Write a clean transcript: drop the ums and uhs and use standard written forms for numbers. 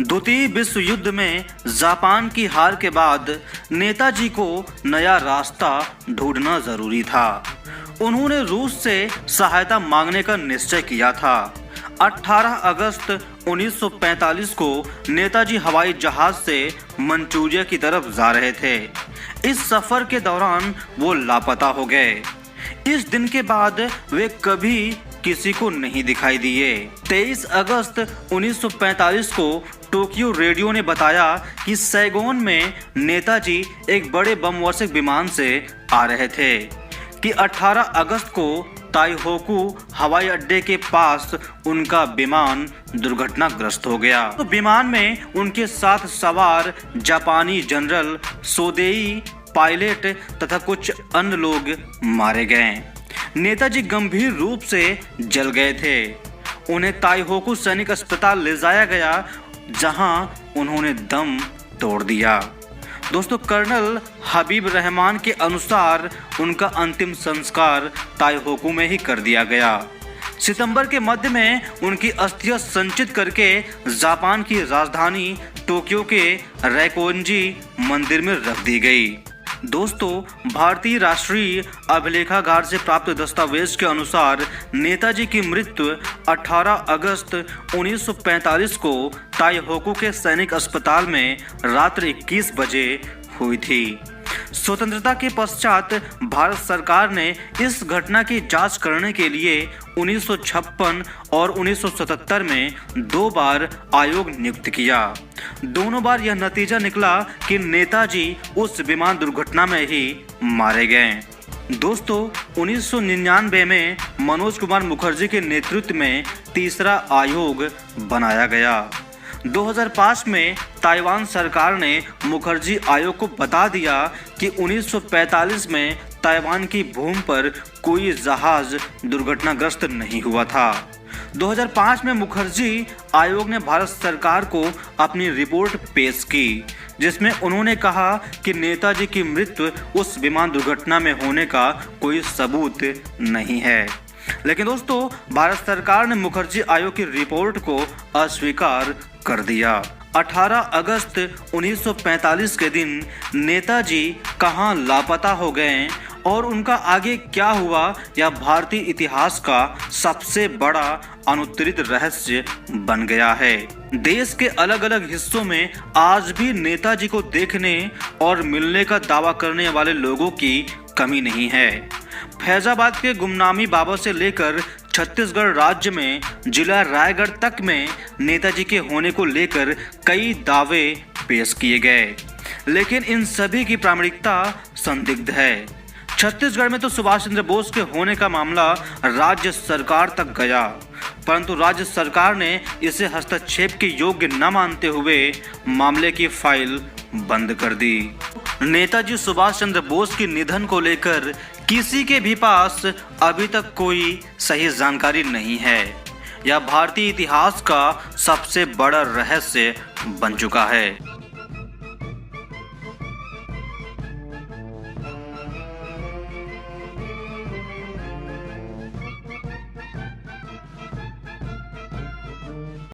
द्वितीय विश्व युद्ध में जापान की हार के बाद नेताजी को नया रास्ता ढूंढना जरूरी था। उन्होंने रूस से सहायता मांगने का निश्चय किया था। 18 अगस्त 1945 को नेताजी हवाई जहाज से मंचूरिया की तरफ जा रहे थे। इस सफर के दौरान वो लापता हो गए। इस दिन के बाद वे कभी किसी को नहीं दिखाई दिए। 23 अगस्त 1945 को टोक्यो रेडियो ने बताया कि सैगोन में नेताजी एक बड़े बम वर्षक विमान से आ रहे थे कि 18 अगस्त को ताइहोकू हवाई अड्डे के पास उनका विमान दुर्घटनाग्रस्त हो गया। तो विमान में उनके साथ सवार जापानी जनरल सोदेई, पायलट तथा कुछ अन्य लोग मारे गए। नेताजी गंभीर रूप से जल गए थे। उन्हें ताइहोकू सैनिक अस्पताल ले जाया गया, जहां उन्होंने दम तोड़ दिया। दोस्तों, कर्नल हबीब रहमान के अनुसार उनका अंतिम संस्कार ताइहोकू में ही कर दिया गया। सितंबर के मध्य में उनकी अस्थियां संचित करके जापान की राजधानी टोक्यो के रैकोंजी मंदिर में रख दी गई। दोस्तों, भारतीय राष्ट्रीय अभिलेखागार से प्राप्त दस्तावेज के अनुसार नेताजी की मृत्यु 18 अगस्त 1945 को ताइहोकू के सैनिक अस्पताल में रात्रि 21 बजे हुई थी। स्वतंत्रता के पश्चात भारत सरकार ने इस घटना की जांच करने के लिए 1956 और 1977 में 2 बार आयोग नियुक्त किया। दोनों बार यह नतीजा निकला कि नेताजी उस विमान दुर्घटना में ही मारे गए। दोस्तों, 1999 में मनोज कुमार मुखर्जी के नेतृत्व में तीसरा आयोग बनाया गया। 2005 में ताइवान सरकार ने मुखर्जी आयोग को बता दिया कि 1945 में ताइवान की भूमि पर कोई जहाज दुर्घटनाग्रस्त नहीं हुआ था। 2005 में मुखर्जी आयोग ने भारत सरकार को अपनी रिपोर्ट पेश की, जिसमें उन्होंने कहा कि नेताजी की मृत्यु उस विमान दुर्घटना में होने का कोई सबूत नहीं है। लेकिन दोस्तों, भारत सरकार ने मुखर्जी आयोग की रिपोर्ट को अस्वीकार कर दिया। 18 अगस्त 1945 के दिन नेताजी कहां लापता हो गए और उनका आगे क्या हुआ, यह भारतीय इतिहास का सबसे बड़ा अनुत्तरित रहस्य बन गया है। देश के अलग अलग हिस्सों में आज भी नेताजी को देखने और मिलने का दावा करने वाले लोगों की कमी नहीं है। फैजाबाद के गुमनामी बाबा से लेकर छत्तीसगढ़ राज्य में जिला रायगढ़ तक में नेताजी के होने को लेकर कई दावे पेश किए गए, लेकिन इन सभी की प्रामाणिकता संदिग्ध है। छत्तीसगढ़ में तो सुभाष चंद्र बोस के होने का मामला राज्य सरकार तक गया, परंतु राज्य सरकार ने इसे हस्तक्षेप के योग्य न मानते हुए मामले की फाइल बंद कर दी। नेताजी सुभाष चंद्र बोस के निधन को लेकर किसी के भी पास अभी तक कोई सही जानकारी नहीं है। यह भारतीय इतिहास का सबसे बड़ा रहस्य बन चुका है।